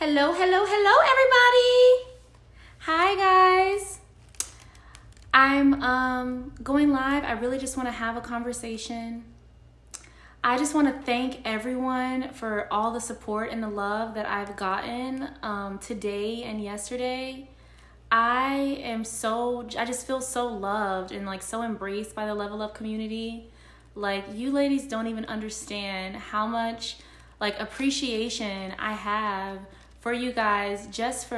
Hello, hello, hello, everybody. Hi, guys. I'm going live. I really just want to have a conversation. I just want to thank everyone for all the support and the love that I've gotten today and yesterday. I just feel so loved and like so embraced by the Level Up community. Like, you ladies don't even understand how much like appreciation I have for you guys just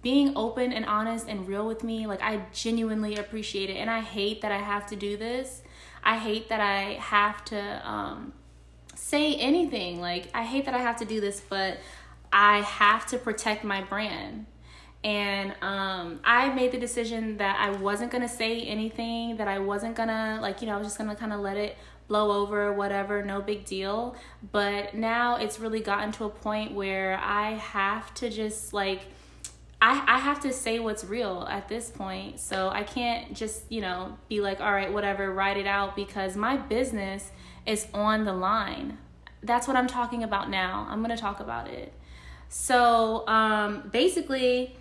being open and honest and real with me. Like, I genuinely appreciate it. And I hate that I have to do this. I hate that I have to say anything. Like, I hate that I have to do this, but I have to protect my brand. And I made the decision that I wasn't going to say anything, that I wasn't going to, I was just going to kind of let it blow over, whatever, no big deal. But now it's really gotten to a point where I have to just I have to say what's real at this point. So I can't just, be like, all right, whatever, write it out, because my business is on the line. That's what I'm talking about now. I'm going to talk about it. So basically,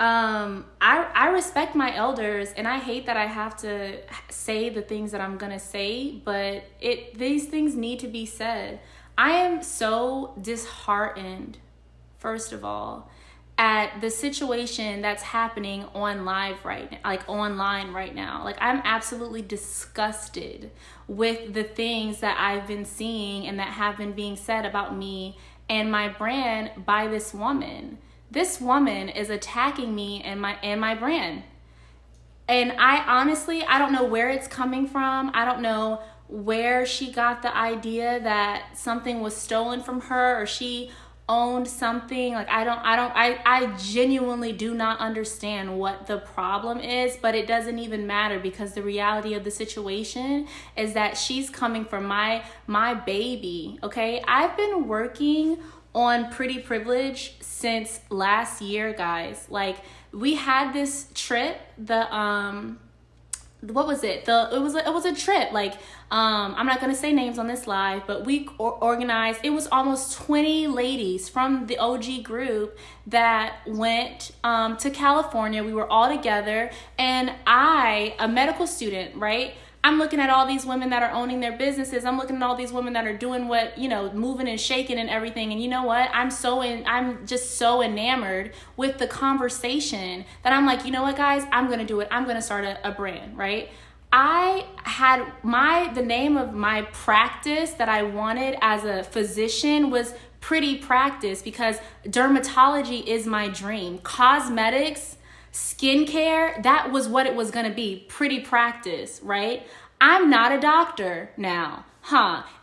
I respect my elders, and I hate that I have to say the things that I'm gonna say, but these things need to be said. I am so disheartened, first of all, at the situation that's happening online right now. Like, I'm absolutely disgusted with the things that I've been seeing and that have been being said about me and my brand by this woman. This woman is attacking me and my brand. And I don't know where it's coming from. I don't know where she got the idea that something was stolen from her or she owned something. Like, I genuinely do not understand what the problem is, but it doesn't even matter, because the reality of the situation is that she's coming for my baby. Okay. I've been working on Pretty Privilege since last year, guys. Like, we had this trip, what was it? It was a trip. Like, I'm not gonna say names on this live, but we organized. It was almost 20 ladies from the OG group that went to California. We were all together, and a medical student, right? I'm looking at all these women that are owning their businesses. I'm looking at all these women that are doing what, moving and shaking and everything. And you know what? I'm just so enamored with the conversation that I'm like, you know what, guys? I'm going to do it. I'm going to start a brand, right? I had the name of my practice that I wanted as a physician was Pretty Practice, because dermatology is my dream. Cosmetics, skincare, that was what it was going to be. Pretty Practice, right? I'm not a doctor now.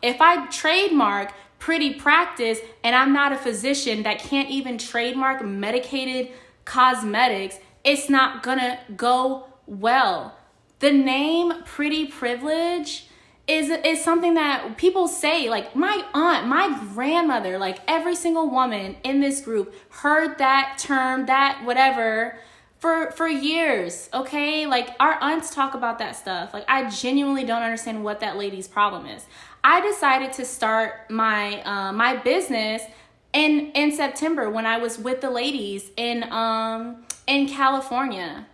If I trademark Pretty Practice and I'm not a physician that can't even trademark medicated cosmetics, it's not going to go well. The name Pretty Privilege is something that people say. Like, my aunt, my grandmother, like every single woman in this group heard that term, that whatever, for years, okay? Like, our aunts talk about that stuff. Like, I genuinely don't understand what that lady's problem is. I decided to start my business in September when I was with the ladies in California.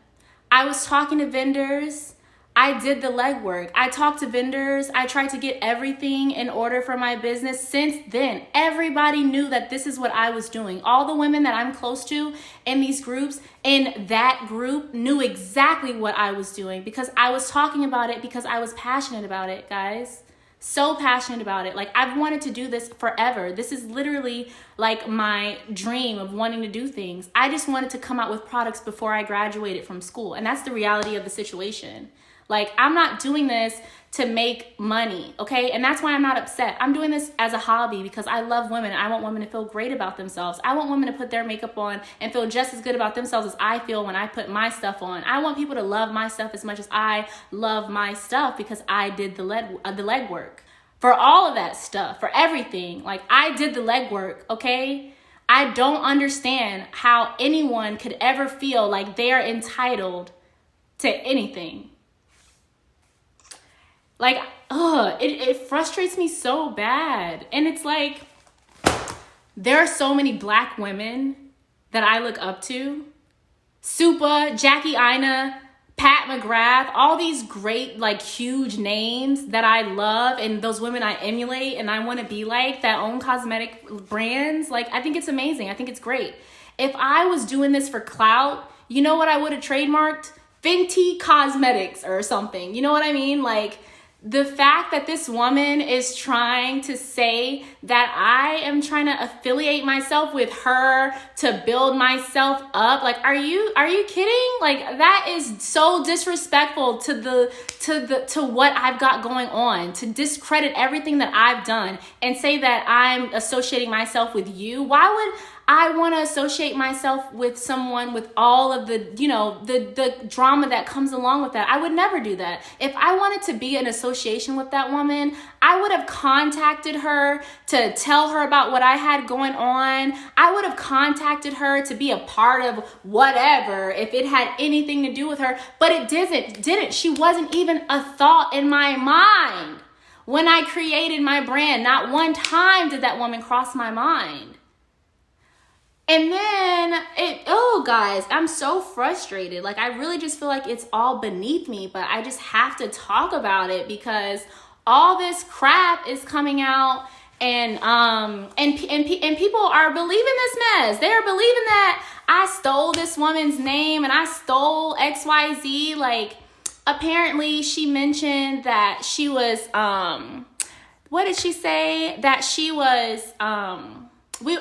I was talking to vendors. I did the legwork. I talked to vendors. I tried to get everything in order for my business. Since then, everybody knew that this is what I was doing. All the women that I'm close to in these groups, in that group, knew exactly what I was doing, because I was talking about it, because I was passionate about it, guys. So passionate about it. Like, I've wanted to do this forever. This is literally like my dream of wanting to do things. I just wanted to come out with products before I graduated from school. And that's the reality of the situation. Like, I'm not doing this to make money, okay? And that's why I'm not upset. I'm doing this as a hobby because I love women. I want women to feel great about themselves. I want women to put their makeup on and feel just as good about themselves as I feel when I put my stuff on. I want people to love my stuff as much as I love my stuff, because I did the legwork for all of that stuff, for everything. Like, I did the legwork, okay? I don't understand how anyone could ever feel like they are entitled to anything. Like, it frustrates me so bad. And it's like, there are so many Black women that I look up to. Supa, Jackie Aina, Pat McGrath, all these great, like, huge names that I love, and those women I emulate and I want to be like, that own cosmetic brands. Like, I think it's amazing. I think it's great. If I was doing this for clout, you know what I would have trademarked? Fenty Cosmetics or something. You know what I mean? Like, the fact that this woman is trying to say that I am trying to affiliate myself with her to build myself up, like, are you kidding? Like, that is so disrespectful to what I've got going on, to discredit everything that I've done and say that I'm associating myself with you. Why would I want to associate myself with someone with all of the, you know, the drama that comes along with that? I would never do that. If I wanted to be in association with that woman, I would have contacted her to tell her about what I had going on. I would have contacted her to be a part of whatever if it had anything to do with her, but it didn't. She wasn't even a thought in my mind when I created my brand. Not one time did that woman cross my mind. And then guys, I'm so frustrated. Like, I really just feel like it's all beneath me, but I just have to talk about it because all this crap is coming out, and people are believing this mess. They are believing that I stole this woman's name and I stole XYZ. Like, apparently she mentioned that she was what did she say? That she was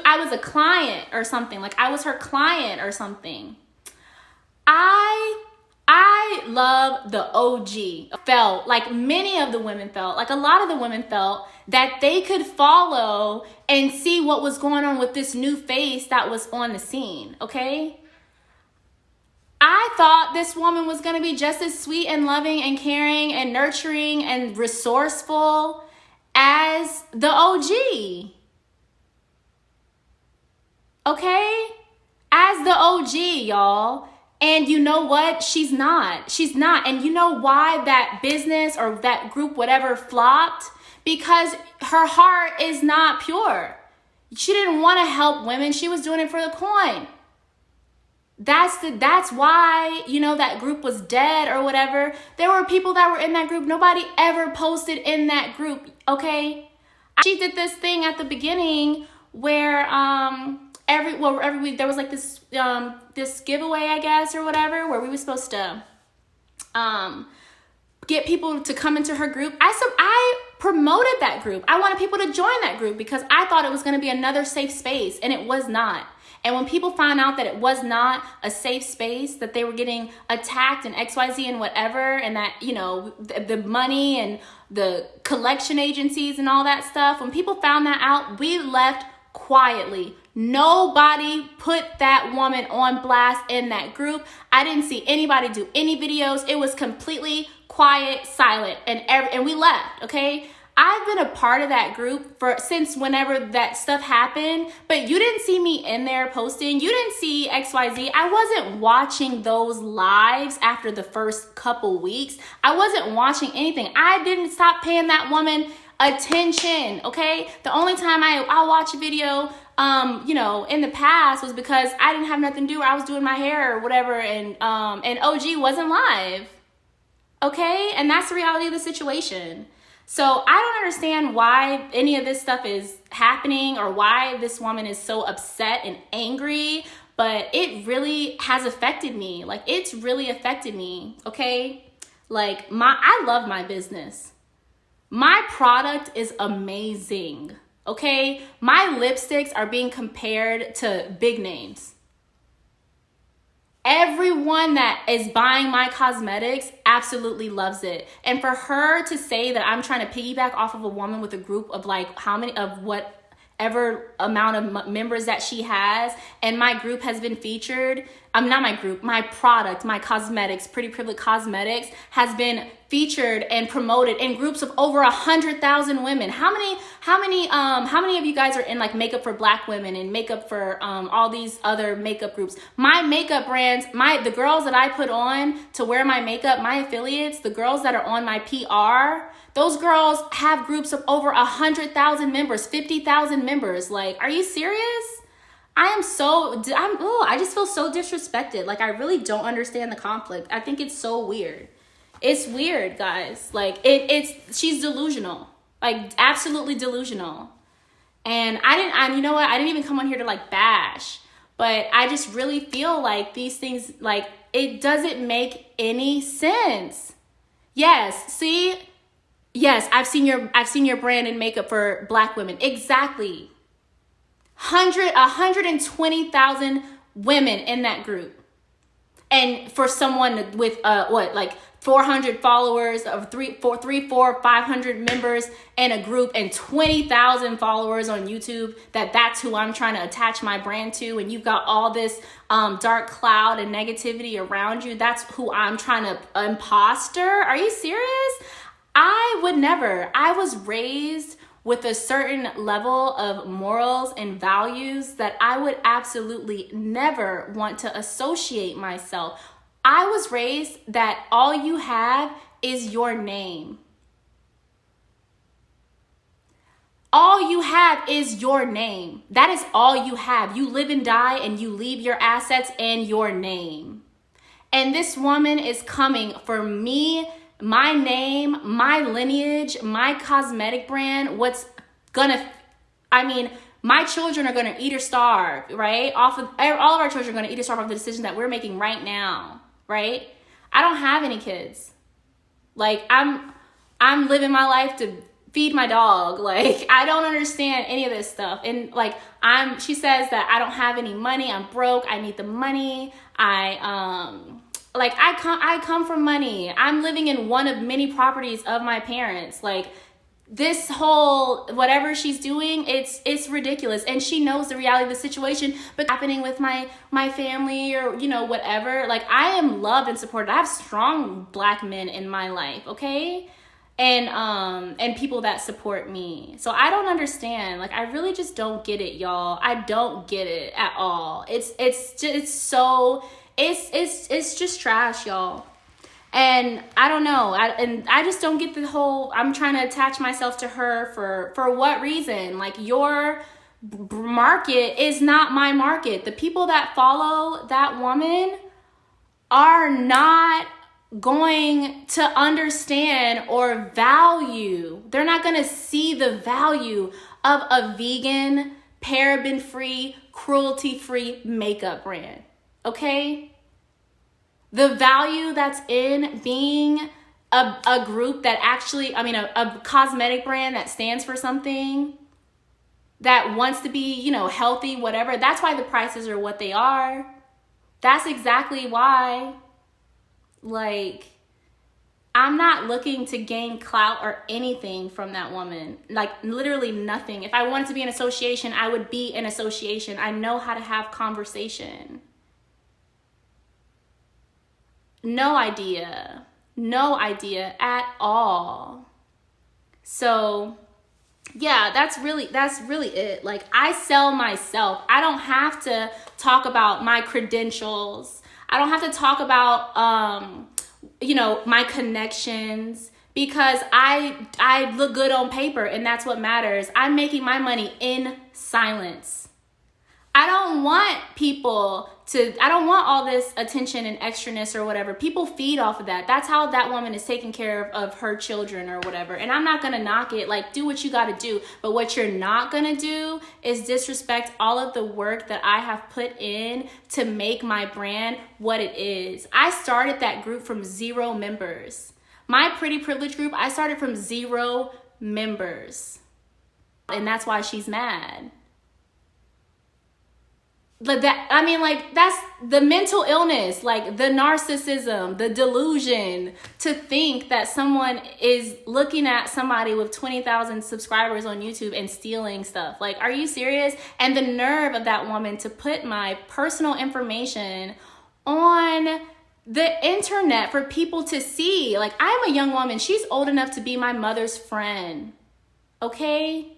I was a client or something. Like, I was her client or something. I love the OG. Felt like many of the women felt, like a lot of the women felt that they could follow and see what was going on with this new face that was on the scene, okay? I thought this woman was going to be just as sweet and loving and caring and nurturing and resourceful as the OG. Okay? As the OG, y'all. And you know what? She's not. She's not. And you know why that business or that group, whatever, flopped? Because her heart is not pure. She didn't want to help women. She was doing it for the coin. That's why, you know, that group was dead or whatever. There were people that were in that group. Nobody ever posted in that group, okay? She did this thing at the beginning where every week there was like this this giveaway, I guess, or whatever, where we were supposed to get people to come into her group. I promoted that group. I wanted people to join that group because I thought it was going to be another safe space, and it was not. And when people found out that it was not a safe space, that they were getting attacked and XYZ and whatever, and that, you know, the money and the collection agencies and all that stuff, when people found that out, we left quietly. Nobody put that woman on blast in that group. I didn't see anybody do any videos. It was completely quiet, silent, and we left, okay? I've been a part of that group since whenever that stuff happened, but you didn't see me in there posting. You didn't see XYZ. I wasn't watching those lives after the first couple weeks. I wasn't watching anything. I didn't stop paying that woman attention, okay? The only time I'll watch a video, you know, in the past was because I didn't have nothing to do, or I was doing my hair or whatever, and OG wasn't live, okay? And that's the reality of the situation. So I don't understand why any of this stuff is happening or why this woman is so upset and angry, but it really has affected me. Like, it's really affected me, okay? Like, I love my business. My product is amazing, okay? My lipsticks are being compared to big names. Everyone that is buying my cosmetics absolutely loves it. And for her to say that I'm trying to piggyback off of a woman with a group of like whatever amount of members that she has, and my group has been featured, not my group, my product, my cosmetics, Pretty Privilege Cosmetics, has been featured and promoted in groups of over 100,000 women. How many of you guys are in like makeup for Black women and makeup for all these other makeup groups? My makeup brands, the girls that I put on to wear my makeup, my affiliates, the girls that are on my PR, Those girls have groups of over 100,000 members, 50,000 members. Like, are you serious? I just feel so disrespected. Like, I really don't understand the conflict. I think it's so weird. It's weird, guys. Like, she's delusional. Like, absolutely delusional. And you know what? I didn't even come on here to like bash, but I just really feel like these things, like, it doesn't make any sense. Yes, see? Yes, I've seen your brand in makeup for Black women. Exactly. 120,000 women in that group. And for someone with like 400 followers, of 500 members in a group, and 20,000 followers on YouTube, that's who I'm trying to attach my brand to, and you've got all this dark cloud and negativity around you, that's who I'm trying to imposter? Are you serious? I would never. I was raised with a certain level of morals and values that I would absolutely never want to associate myself. I was raised that all you have is your name. All you have is your name. That is all you have. You live and die and you leave your assets and your name. And this woman is coming for me, my name, my lineage, my cosmetic brand, my children are gonna eat or starve, right? All of our children are gonna eat or starve off the decision that we're making right now, right? I don't have any kids. Like, I'm living my life to feed my dog. Like, I don't understand any of this stuff. And like, she says that I don't have any money, I'm broke, I need the money. I come from money. I'm living in one of many properties of my parents. Like, this whole whatever she's doing, it's ridiculous. And she knows the reality of the situation, but happening with my family or, you know, whatever. Like, I am loved and supported. I have strong Black men in my life, okay? And people that support me. So I don't understand. Like, I really just don't get it, y'all. I don't get it at all. It's just trash, y'all. And I don't know. I just don't get the whole, I'm trying to attach myself to her for what reason? Like, your market is not my market. The people that follow that woman are not going to understand or value. They're not going to see the value of a vegan, paraben-free, cruelty-free makeup brand. Okay? The value that's in being a group that actually, a cosmetic brand that stands for something, that wants to be, you know, healthy, whatever. That's why the prices are what they are. That's exactly why. Like, I'm not looking to gain clout or anything from that woman. Like, literally nothing. If I wanted to be in association, I would be in association. I know how to have conversation. No idea at all. So yeah, that's really it. Like, I sell myself. I don't have to talk about my credentials. I don't have to talk about my connections, because I look good on paper, and that's what matters. I'm making my money in silence. I don't want all this attention and extraness or whatever. People feed off of that. That's how that woman is taking care of her children or whatever. And I'm not going to knock it. Like, do what you got to do. But what you're not going to do is disrespect all of the work that I have put in to make my brand what it is. I started that group from 0 members. My Pretty Privilege group, I started from 0 members. And that's why she's mad. But that's the mental illness, like the narcissism, the delusion, to think that someone is looking at somebody with 20,000 subscribers on YouTube and stealing stuff. Like, are you serious? And the nerve of that woman to put my personal information on the internet for people to see. Like, I'm a young woman. She's old enough to be my mother's friend. Okay?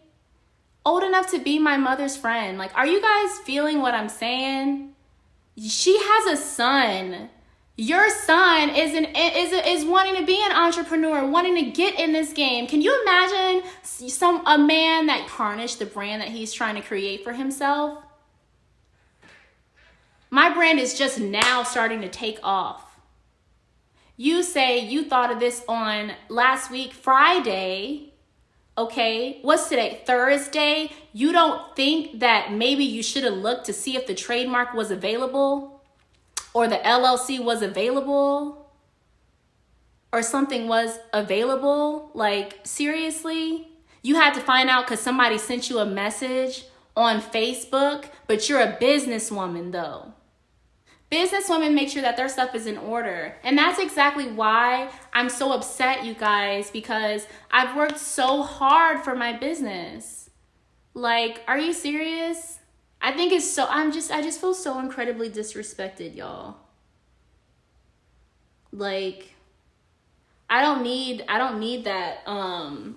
Old enough to be my mother's friend. Like, are you guys feeling what I'm saying? She has a son. Your son is wanting to be an entrepreneur, wanting to get in this game. Can you imagine a man that tarnished the brand that he's trying to create for himself? My brand is just now starting to take off. You say you thought of this on last week, Friday. Okay, what's today? Thursday. You don't think that maybe you should have looked to see if the trademark was available? Or the LLC was available, or something was available? Like, seriously? You had to find out because somebody sent you a message on Facebook, but you're a businesswoman though. Businesswomen make sure that their stuff is in order. And that's exactly why I'm so upset, you guys, because I've worked so hard for my business. Like, are you serious? I think it's so, I just feel so incredibly disrespected, y'all. Like, I don't need that,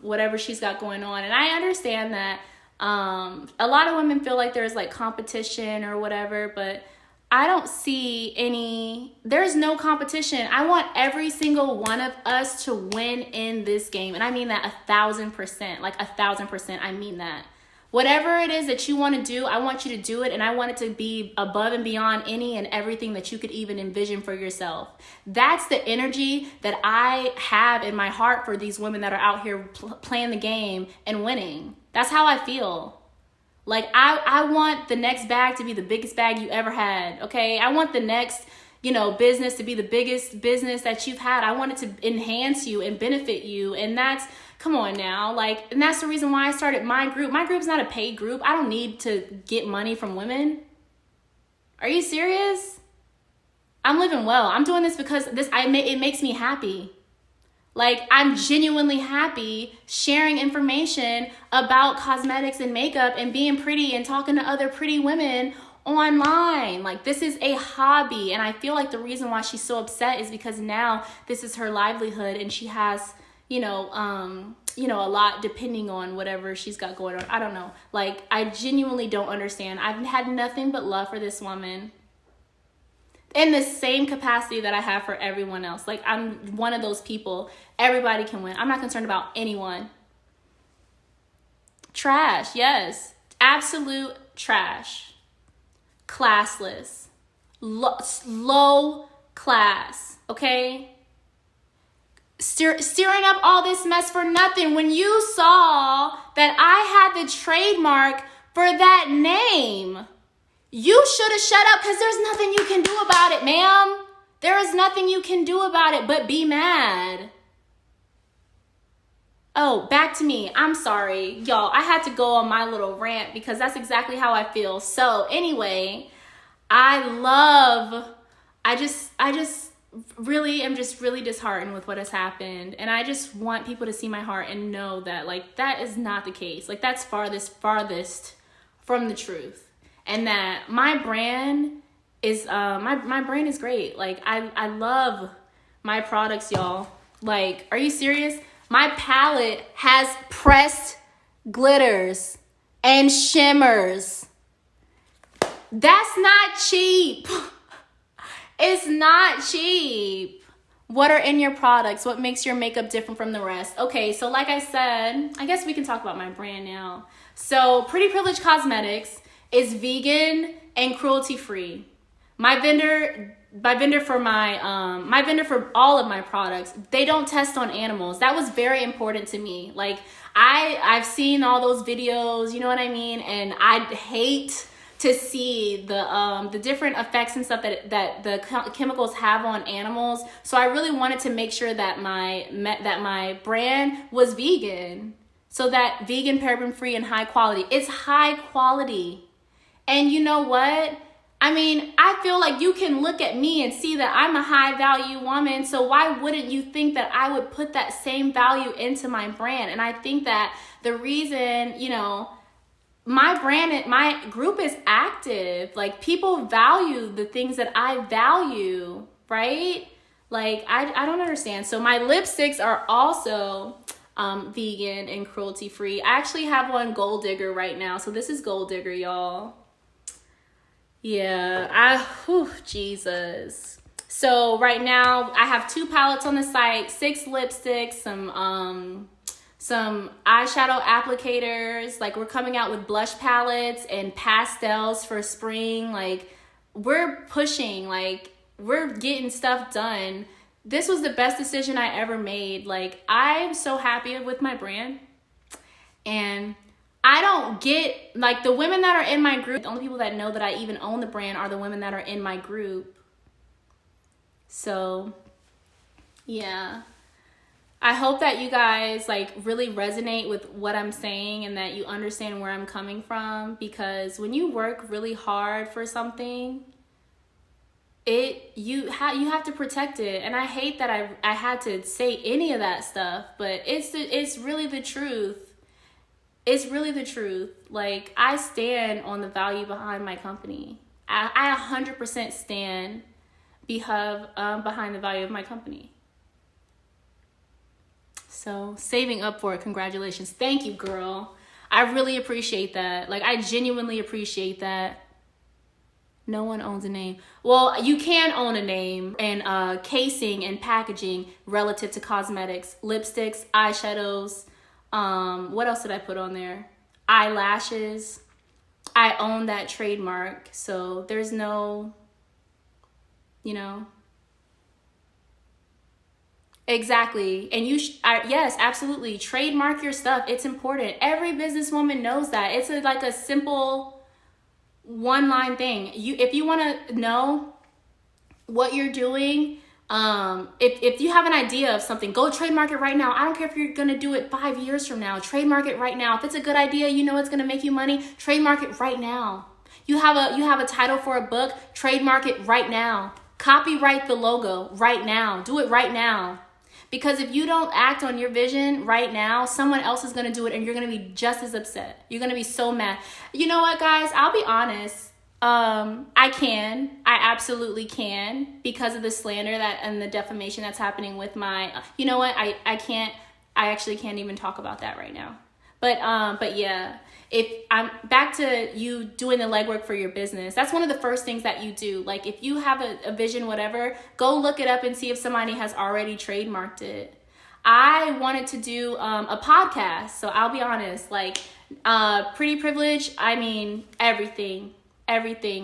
whatever she's got going on. And I understand that, a lot of women feel like there's like competition or whatever, but I don't see there's no competition. I want every single one of us to win in this game. And I mean that 1,000%, like 1,000%, I mean that. Whatever it is that you want to do, I want you to do it, and I want it to be above and beyond any and everything that you could even envision for yourself. That's the energy that I have in my heart for these women that are out here playing the game and winning. That's how I feel. Like, I want the next bag to be the biggest bag you ever had, okay? I want the next, business to be the biggest business that you've had. I want it to enhance you and benefit you, and that's... Come on now, like, and that's the reason why I started my group. My group's not a paid group. I don't need to get money from women. Are you serious? I'm living well. I'm doing this because it makes me happy. Like, I'm genuinely happy sharing information about cosmetics and makeup and being pretty and talking to other pretty women online. Like, this is a hobby, and I feel like the reason why she's so upset is because now this is her livelihood, and she has a lot depending on whatever she's got going on. I don't know. Like, I genuinely don't understand. I've had nothing but love for this woman in the same capacity that I have for everyone else. Like, I'm one of those people. Everybody can win. I'm not concerned about anyone. Trash, yes. Absolute trash. Classless. Low class, okay? Stirring up all this mess for nothing when you saw that I had the trademark for that name. You should have shut up because there's nothing you can do about it, ma'am. There is nothing you can do about it but be mad. Oh, back to me. I'm sorry, y'all. I had to go on my little rant because that's exactly how I feel. So anyway, I really am just really disheartened with what has happened, and I just want people to see my heart and know that, like, that is not the case. Like, that's farthest from the truth, and that my brand is my brand is great. Like, I love my products, y'all. Like, are you serious? My palette has pressed glitters and shimmers. That's not cheap. It's not cheap. What are in your products? What makes your makeup different from the rest? Okay, so like I said, I guess we can talk about my brand now. So Pretty Privilege Cosmetics is vegan and cruelty-free. My vendor for all of my products, they don't test on animals. That was very important to me. Like, I've seen all those videos, you know what I mean? And I hate to see the different effects and stuff that the chemicals have on animals. So I really wanted to make sure that my brand was vegan, so that vegan, paraben free, and high quality. It's high quality. And you know what? I mean, I feel like you can look at me and see that I'm a high value woman. So why wouldn't you think that I would put that same value into my brand? And I think that the reason, my brand, my group is active. Like, people value the things that I value, right? Like, I don't understand. So my lipsticks are also vegan and cruelty free. I actually have one Gold Digger right now. So this is Gold Digger, y'all. Yeah, Jesus. So right now I have 2 palettes on the site, 6 lipsticks, some eyeshadow applicators. Like, we're coming out with blush palettes and pastels for spring. Like, we're pushing, like, we're getting stuff done. This was the best decision I ever made. Like, I'm so happy with my brand. And I don't get, like, the women that are in my group, the only people that know that I even own the brand are the women that are in my group. So, yeah. I hope that you guys, like, really resonate with what I'm saying and that you understand where I'm coming from, because when you work really hard for something, you have to protect it. And I hate that I had to say any of that stuff, but it's really the truth. It's really the truth. Like, I stand on the value behind my company. I 100% stand behind the value of my company. So, saving up for it, congratulations. Thank you, girl. I really appreciate that. Like, I genuinely appreciate that. No one owns a name. Well, you can own a name and casing and packaging relative to cosmetics, lipsticks, eyeshadows. What else did I put on there? Eyelashes. I own that trademark, so there's no, Exactly. And yes, absolutely. Trademark your stuff. It's important. Every businesswoman knows that. It's like a simple one-line thing. If you want to know what you're doing, if you have an idea of something, go trademark it right now. I don't care if you're going to do it 5 years from now. Trademark it right now. If it's a good idea, it's going to make you money, trademark it right now. You have a title for a book, trademark it right now. Copyright the logo right now. Do it right now. Because if you don't act on your vision right now, someone else is going to do it and you're going to be just as upset. You're going to be so mad. You know what, guys? I'll be honest. I absolutely can, because of the slander and the defamation that's happening with my, I actually can't even talk about that right now. But yeah, if I'm back to you doing the legwork for your business, that's one of the first things that you do. Like, if you have a vision, whatever, go look it up and see if somebody has already trademarked it. I wanted to do a podcast, so I'll be honest, like, Pretty Privilege, I mean, everything.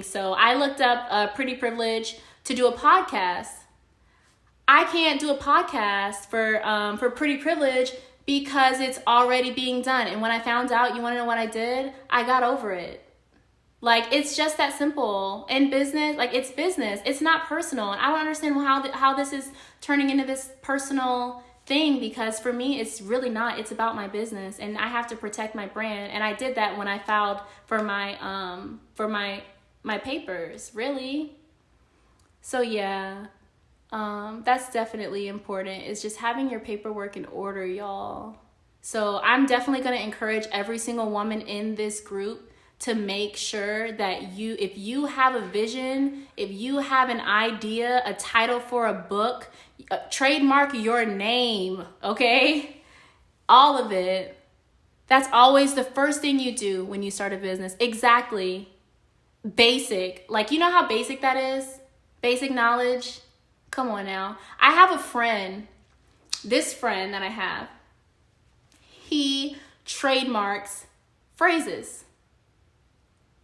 So I looked up Pretty Privilege to do a podcast. I can't do a podcast for Pretty Privilege because it's already being done. And when I found out, you want to know what I did? I got over it. Like, it's just that simple. In business, like, it's business. It's not personal. And I don't understand how this is turning into this personal thing, because for me, it's really not. It's about my business, and I have to protect my brand. And I did that when I filed for my papers, really. So yeah. That's definitely important. It's just having your paperwork in order, y'all. So I'm definitely going to encourage every single woman in this group to make sure that if you have a vision, if you have an idea, a title for a book, trademark your name, okay? All of it. That's always the first thing you do when you start a business. Exactly. Basic. Like, you know how basic that is? Basic knowledge. Come on now. I have a friend, this friend that I have, he trademarks phrases.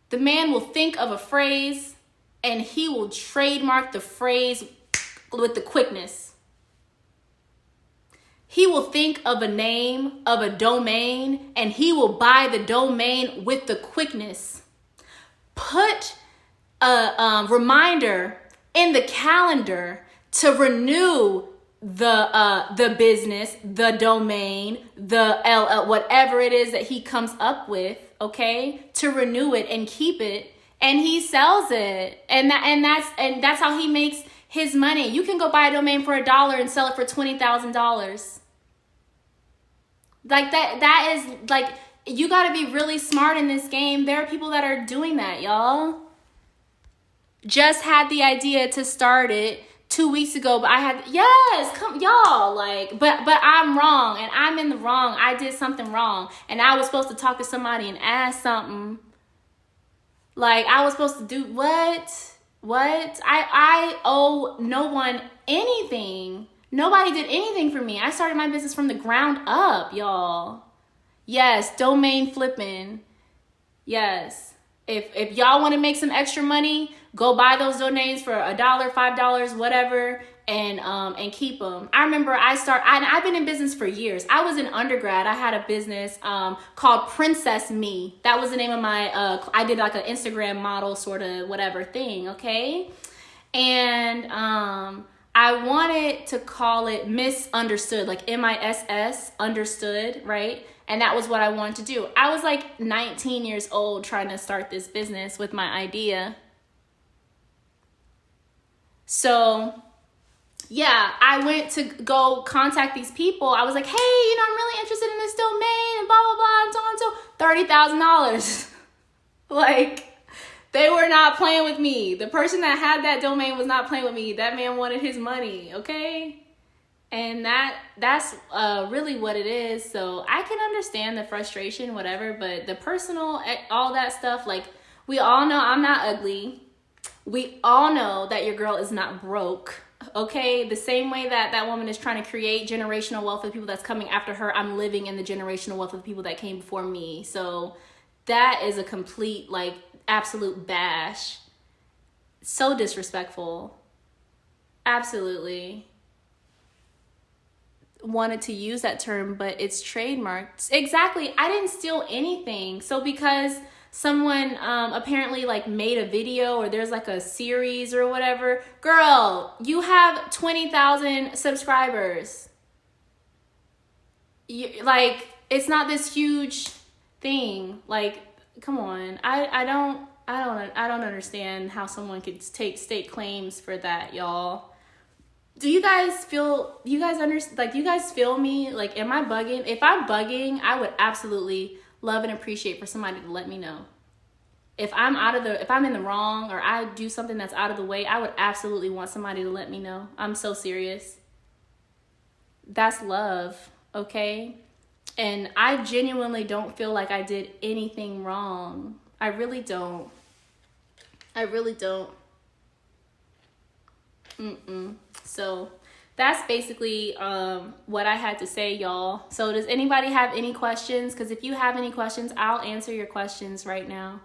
The man will think of a phrase and he will trademark the phrase with the quickness. He will think of a name of a domain and he will buy the domain with the quickness. Put a reminder in the calendar to renew the business, the domain, the LL, whatever it is that he comes up with, okay, to renew it and keep it, and he sells it, and that's how he makes his money. You can go buy a domain for $1 and sell it for $20,000. Like that is like, you got to be really smart in this game. There are people that are doing that, y'all. Just had the idea to start it 2 weeks ago, but y'all, like, but I'm wrong, and I'm in the wrong. I did something wrong, and I was supposed to talk to somebody and ask something. Like, I was supposed to do what? What? I owe no one anything. Nobody did anything for me. I started my business from the ground up, y'all. Yes, domain flipping. Yes. If y'all want to make some extra money, go buy those domains for $1, $5, whatever, and keep them. I remember I've been in business for years. I was in undergrad. I had a business called Princess Me. That was the name of my I did like an Instagram model sort of whatever thing, okay? And I wanted to call it Misunderstood, like MISS understood, right? And that was what I wanted to do. I was like 19 years old trying to start this business with my idea. So yeah, I went to go contact these people. I was like, hey, I'm really interested in this domain and blah, blah, blah, and so on and so. $30,000. Like, they were not playing with me. The person that had that domain was not playing with me. That man wanted his money, okay? And that's really what it is. So I can understand the frustration, whatever, but the personal, all that stuff, like, we all know I'm not ugly. We all know that your girl is not broke, okay? The same way that that woman is trying to create generational wealth for the people that's coming after her, I'm living in the generational wealth of the people that came before me. So that is a complete, like, absolute bash. So disrespectful. Absolutely. Wanted to use that term, but it's trademarked. Exactly. I didn't steal anything. So because someone apparently like made a video or there's like a series or whatever, girl, you have 20,000 subscribers. Like, it's not this huge thing. Like, come on. I don't understand how someone could take state claims for that, y'all. Do you guys feel, you guys feel me? Like, am I bugging? If I'm bugging, I would absolutely love and appreciate for somebody to let me know. If I'm in the wrong or I do something that's out of the way, I would absolutely want somebody to let me know. I'm so serious. That's love, okay? And I genuinely don't feel like I did anything wrong. I really don't. So that's basically what I had to say, y'all. So does anybody have any questions? Because if you have any questions, I'll answer your questions right now.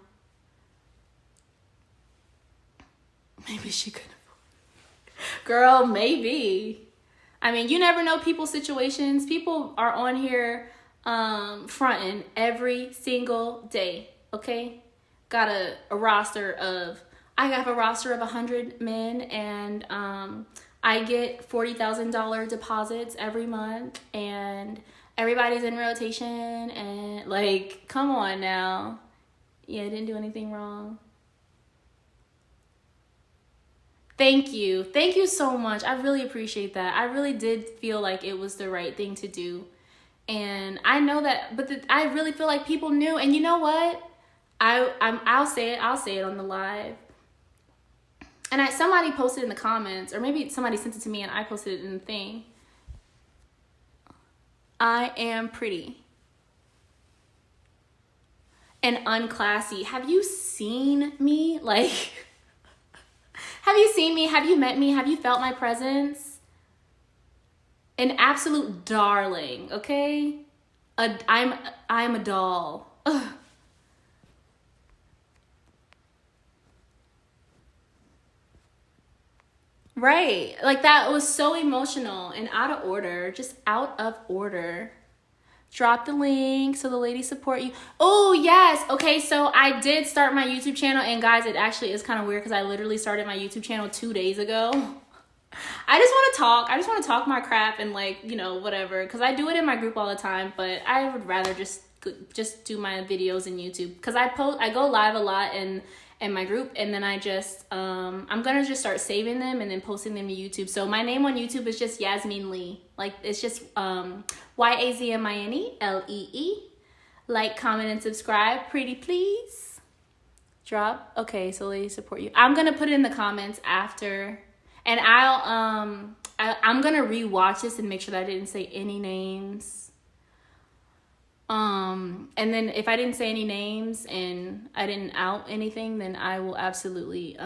Maybe she could afford. Girl, maybe. I mean, you never know people's situations. People are on here fronting every single day, okay? Got a roster of, I have a roster of 100 men, and I get $40,000 deposits every month, and everybody's in rotation, and like, come on now. Yeah, I didn't do anything wrong. Thank you. Thank you so much. I really appreciate that. I really did feel like it was the right thing to do. And I know that, but I really feel like people knew. And you know what? I'll say it on the live. And somebody posted in the comments, or maybe somebody sent it to me and I posted it in the thing. I am pretty and unclassy. Have you seen me? Like, have you seen me? Have you met me? Have you felt my presence? An absolute darling, okay? I'm a doll. Ugh. Right. Like, that was so emotional and out of order. Just out of order. Drop the link so the ladies support you. Oh, yes. Okay, so I did start my YouTube channel. And guys, it actually is kind of weird because I literally started my YouTube channel 2 days ago. I just want to talk my crap and, like, you know, whatever. Because I do it in my group all the time. But I would rather just do my videos in YouTube. Because I go live a lot in my group, and then I just I'm gonna just start saving them and then posting them to YouTube. So my name on YouTube is just Yasmine Lee. Like, it's just YAZMINE LEE. Like, comment, and subscribe, pretty please. Drop. Okay, so ladies support you. I'm gonna put it in the comments after, and I'm gonna rewatch this and make sure that I didn't say any names. And then if I didn't say any names and I didn't out anything, then I will absolutely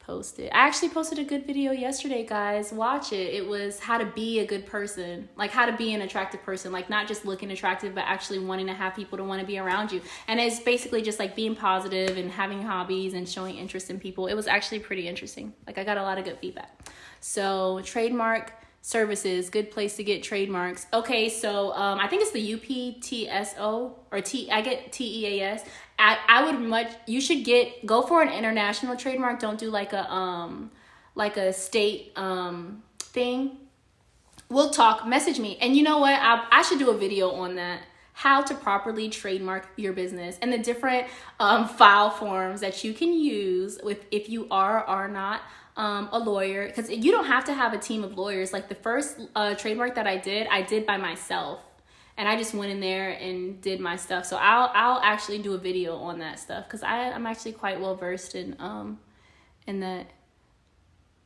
posted. I actually posted a good video yesterday, guys. Watch it. It was how to be a good person, like how to be an attractive person, like not just looking attractive, but actually wanting to have people to want to be around you. And it's basically just like being positive and having hobbies and showing interest in people. It was actually pretty interesting. Like I got a lot of good feedback. So Trademark services, good place to get trademarks. Okay, so I think it's the UPTSO or I get TEAS. I would you should go for an international trademark. Don't do like a state thing. We'll talk, message me. And you know what? I should do a video on that. How to properly trademark your business and the different file forms that you can use if you are or are not a lawyer, because you don't have to have a team of lawyers. Like the first trademark that I did by myself, and I just went in there and did my stuff. So I'll actually do a video on that stuff, because I'm actually quite well versed in that.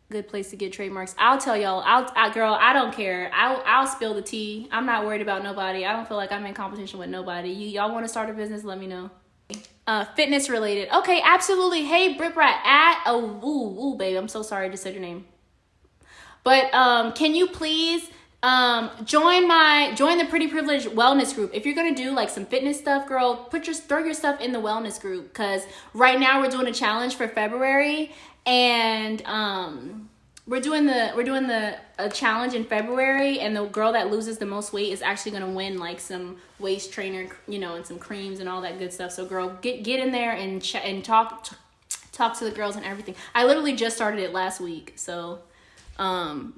Good place to get trademarks. I'll tell y'all. Girl, I don't care. I'll spill the tea. I'm not worried about nobody. I don't feel like I'm in competition with nobody. Y'all want to start a business? Let me know. Fitness related. Okay, absolutely. Hey, Brit Brat babe, I'm so sorry I just said your name. But can you please join the Pretty Privileged Wellness group? If you're gonna do like some fitness stuff, girl, throw your stuff in the wellness group, because right now we're doing a challenge for February, and we're doing a challenge in February, and the girl that loses the most weight is actually gonna win like some waist trainer, and some creams and all that good stuff. So girl, get in there and talk to the girls and everything. I literally just started it last week, so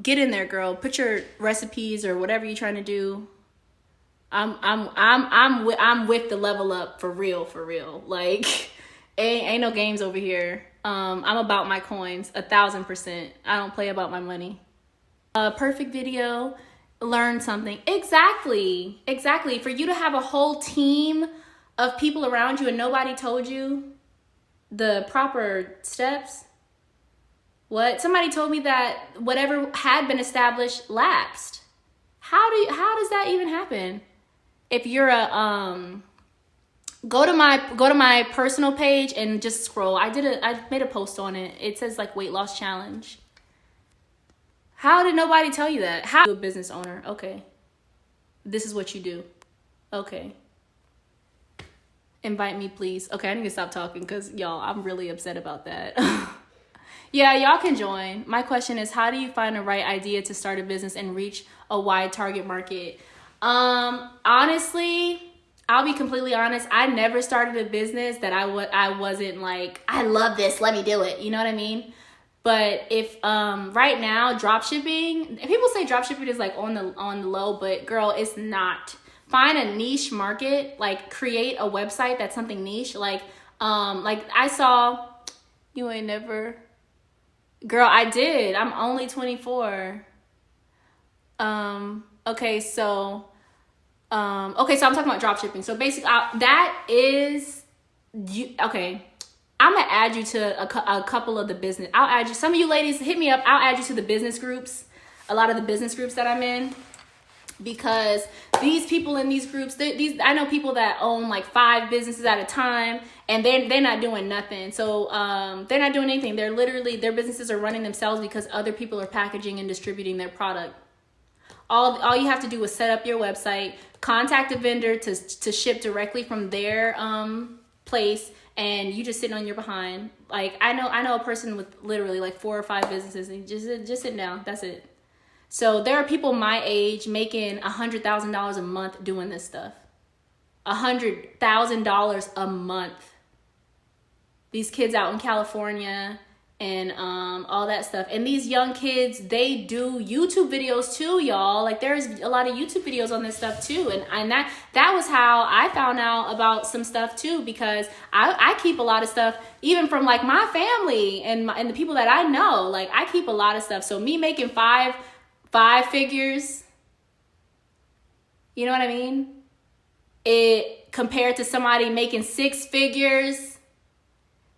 get in there, girl. Put your recipes or whatever you're trying to do. I'm with the level up for real. Like ain't no games over here. I'm about my coins 1,000%. I don't play about my money. Perfect video, learn something. Exactly. For you to have a whole team of people around you and nobody told you the proper steps. What? Somebody told me that whatever had been established lapsed. How does that even happen? If you're go to my personal page and just scroll. I made a post on it. It says like weight loss challenge. How did nobody tell you that? How? You're a business owner. Okay. This is what you do. Okay. Invite me, please. Okay, I need to stop talking because y'all, I'm really upset about that. Yeah, y'all can join. My question is, how do you find the right idea to start a business and reach a wide target market? Honestly, I'll be completely honest. I never started a business that I wasn't like, I love this, let me do it. You know what I mean? But if right now dropshipping, people say dropshipping is like on the low, but girl, it's not. Find a niche market, like create a website that's something niche. Like I saw, you ain't never, girl, I did. I'm only 24. Okay, so I'm talking about dropshipping. So basically, that is you. Okay, I'm gonna add you to a couple of the business. I'll add you. Some of you ladies, hit me up. I'll add you to the business groups. A lot of the business groups that I'm in, because these people in these groups, I know people that own like 5 businesses at a time, and they're not doing nothing. So they're not doing anything. They're literally, their businesses are running themselves because other people are packaging and distributing their product. All you have to do is set up your website, contact a vendor to ship directly from their place, and you just sitting on your behind. Like I know a person with literally like 4 or 5 businesses, and just sitting down. That's it. So there are people my age making $100,000 a month doing this stuff. $100,000 a month. These kids out in California and all that stuff. And these young kids, they do YouTube videos too, y'all. Like there's a lot of YouTube videos on this stuff too. And that was how I found out about some stuff too, because I keep a lot of stuff even from like my family and the people that I know. Like I keep a lot of stuff. So me making five figures, you know what I mean? It compared to somebody making 6 figures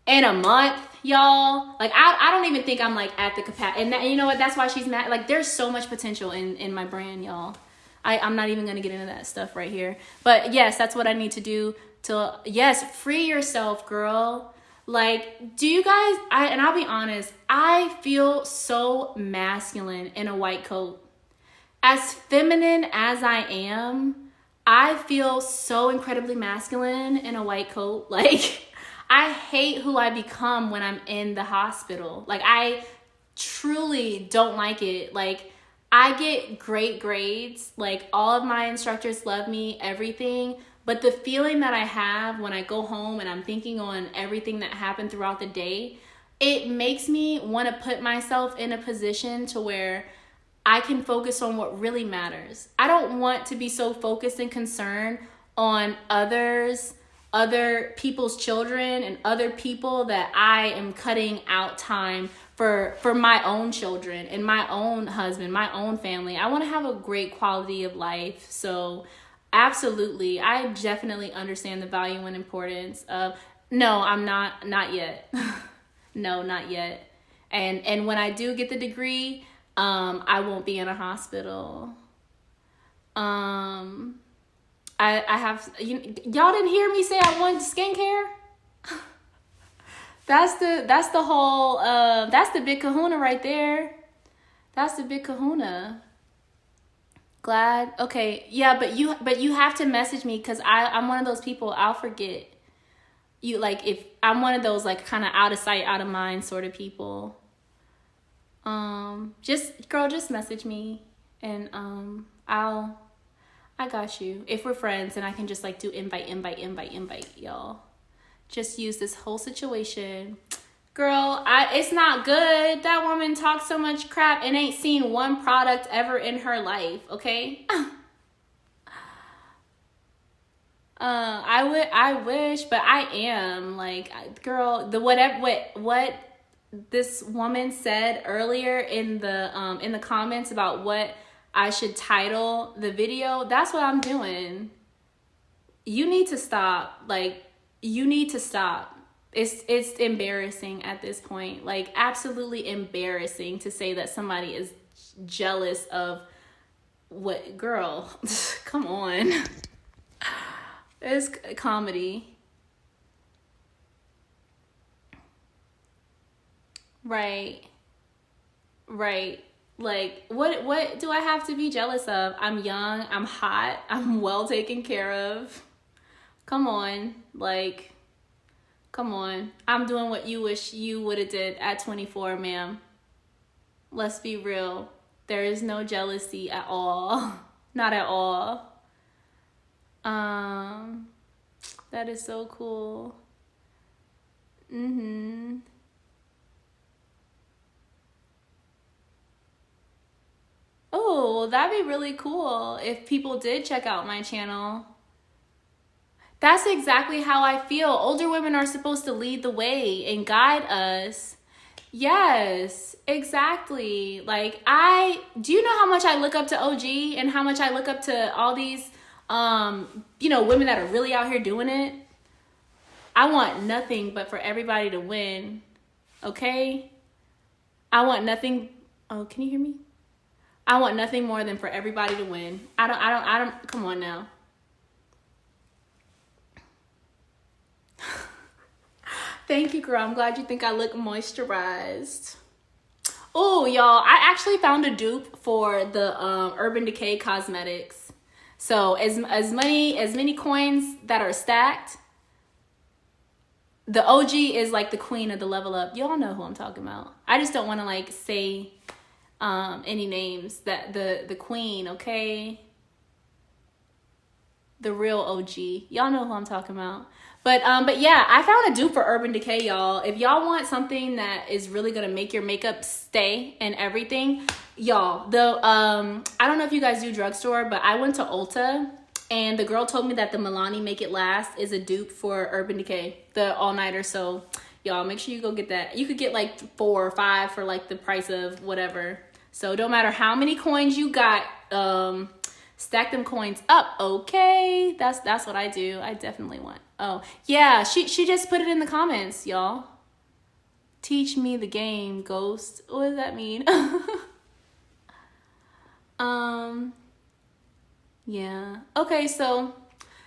in a month, y'all. Like I don't even think I'm like at the capacity. And you know what? That's why she's mad. Like there's so much potential in my brand, y'all. I'm not even gonna get into that stuff right here. But yes, that's what I need to do to, yes, free yourself, girl. Like, do you guys, and I'll be honest, I feel so masculine in a white coat. As feminine as I am, I feel so incredibly masculine in a white coat. Like, I hate who I become when I'm in the hospital. Like, I truly don't like it. Like, I get great grades. Like, all of my instructors love me, everything. But the feeling that I have when I go home and I'm thinking on everything that happened throughout the day, it makes me want to put myself in a position to where I can focus on what really matters. I don't want to be so focused and concerned on other people's children and other people that I am cutting out time for my own children and my own husband, my own family. I want to have a great quality of life. So absolutely, I definitely understand the value and importance of, no, I'm not yet. No, not yet. And when I do get the degree, I won't be in a hospital. I have, y'all didn't hear me say I want skincare? That's the whole, that's the big kahuna right there. That's the big kahuna. Glad. Okay. Yeah, but you have to message me, because I'm one of those people, I'll forget. You, like, if I'm one of those, like, kind of out of sight, out of mind sort of people. Just message me, and I got you. If we're friends, and I can just, like, do invite, y'all. Just use this whole situation. Girl, it's not good. That woman talks so much crap and ain't seen one product ever in her life, okay? I wish, but I am, like, girl, what this woman said earlier in the comments about what I should title the video, that's what I'm doing. You need to stop. Like, you need to stop. It's embarrassing at this point. Like, absolutely embarrassing to say that somebody is jealous of what, girl, come on. It's comedy. Right. Like, what do I have to be jealous of? I'm young, I'm hot, I'm well taken care of. Come on, like, come on. I'm doing what you wish you would have did at 24, ma'am. Let's be real. There is no jealousy at all. Not at all. That is so cool. Oh, that'd be really cool if people did check out my channel. That's exactly how I feel. Older women are supposed to lead the way and guide us. Yes, exactly. Like, do you know how much I look up to OG and how much I look up to all these, women that are really out here doing it? I want nothing but for everybody to win. Okay? I want nothing. Oh, can you hear me? I want nothing more than for everybody to win. I don't, come on now. Thank you, girl. I'm glad you think I look moisturized. Oh, y'all, I actually found a dupe for the Urban Decay cosmetics. So as many coins that are stacked, the OG is like the queen of the level up. Y'all know who I'm talking about. I just don't want to, like, say any names. That the queen, okay? The real OG. Y'all know who I'm talking about. But yeah, I found a dupe for Urban Decay, y'all. If y'all want something that is really gonna make your makeup stay and everything, y'all, I don't know if you guys do drugstore, but I went to Ulta and the girl told me that the Milani Make It Last is a dupe for Urban Decay, the all-nighter. So y'all, make sure you go get that. You could get like 4 or 5 for like the price of whatever. So don't matter how many coins you got, stack them coins up, okay? That's what I do. I definitely want. Oh, yeah, she just put it in the comments, y'all. Teach me the game, ghost. What does that mean? Yeah. Okay, so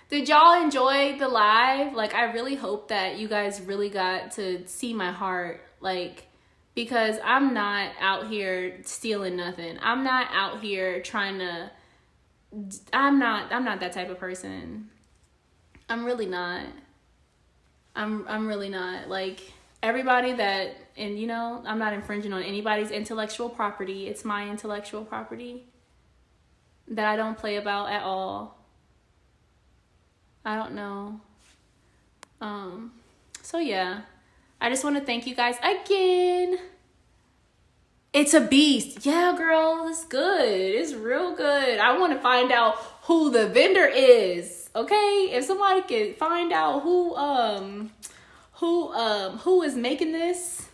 Did y'all enjoy the live? Like, I really hope that you guys really got to see my heart. Like, because I'm not out here stealing nothing. I'm not out here trying to, I'm not that type of person. I'm really not. I'm really not. Like, everybody that, and you know, I'm not infringing on anybody's intellectual property. It's my intellectual property that I don't play about at all. I don't know. So yeah, I just want to thank you guys again. It's a beast. Yeah, girl, it's good. It's real good. I want to find out who the vendor is. Okay, if somebody can find out who is making this,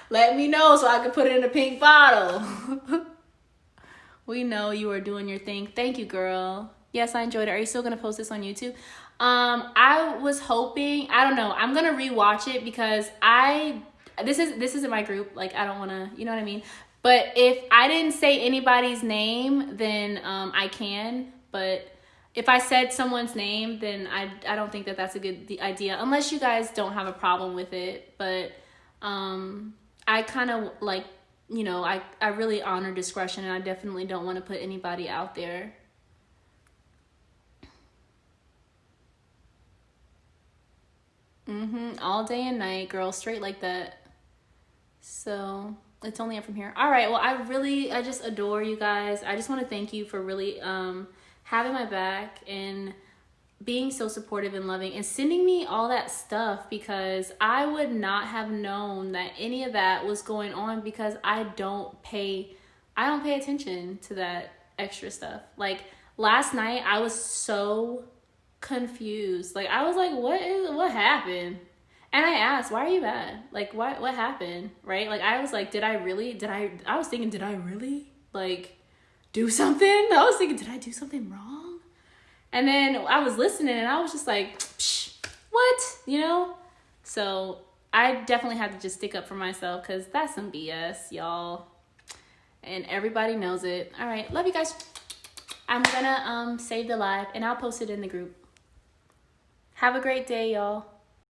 let me know so I can put it in a pink bottle. We know you are doing your thing. Thank you, girl. Yes, I enjoyed it. Are you still gonna post this on YouTube? I was hoping, I don't know, I'm gonna rewatch it because this isn't my group. Like, I don't wanna, you know what I mean? But if I didn't say anybody's name, then I can. But if I said someone's name, then I don't think that that's a good idea, unless you guys don't have a problem with it. But I kind of like, you know, I really honor discretion, and I definitely don't want to put anybody out there. All day and night, girl, straight like that. So it's only up from here. All right, well, I just adore you guys. I just want to thank you for really having my back and being so supportive and loving and sending me all that stuff, because I would not have known that any of that was going on, because I don't pay attention to that extra stuff. Like, last night I was so confused. Like, I was like, what happened? And I asked, why are you mad? Like, what happened? Right? Like, I was like, I was thinking, did I really like do something? I was thinking, did I do something wrong? And then I was listening and I was just like, psh, what? You know? So I definitely had to just stick up for myself, because that's some BS, y'all. And everybody knows it. All right. Love you guys. I'm gonna save the live and I'll post it in the group. Have a great day, y'all.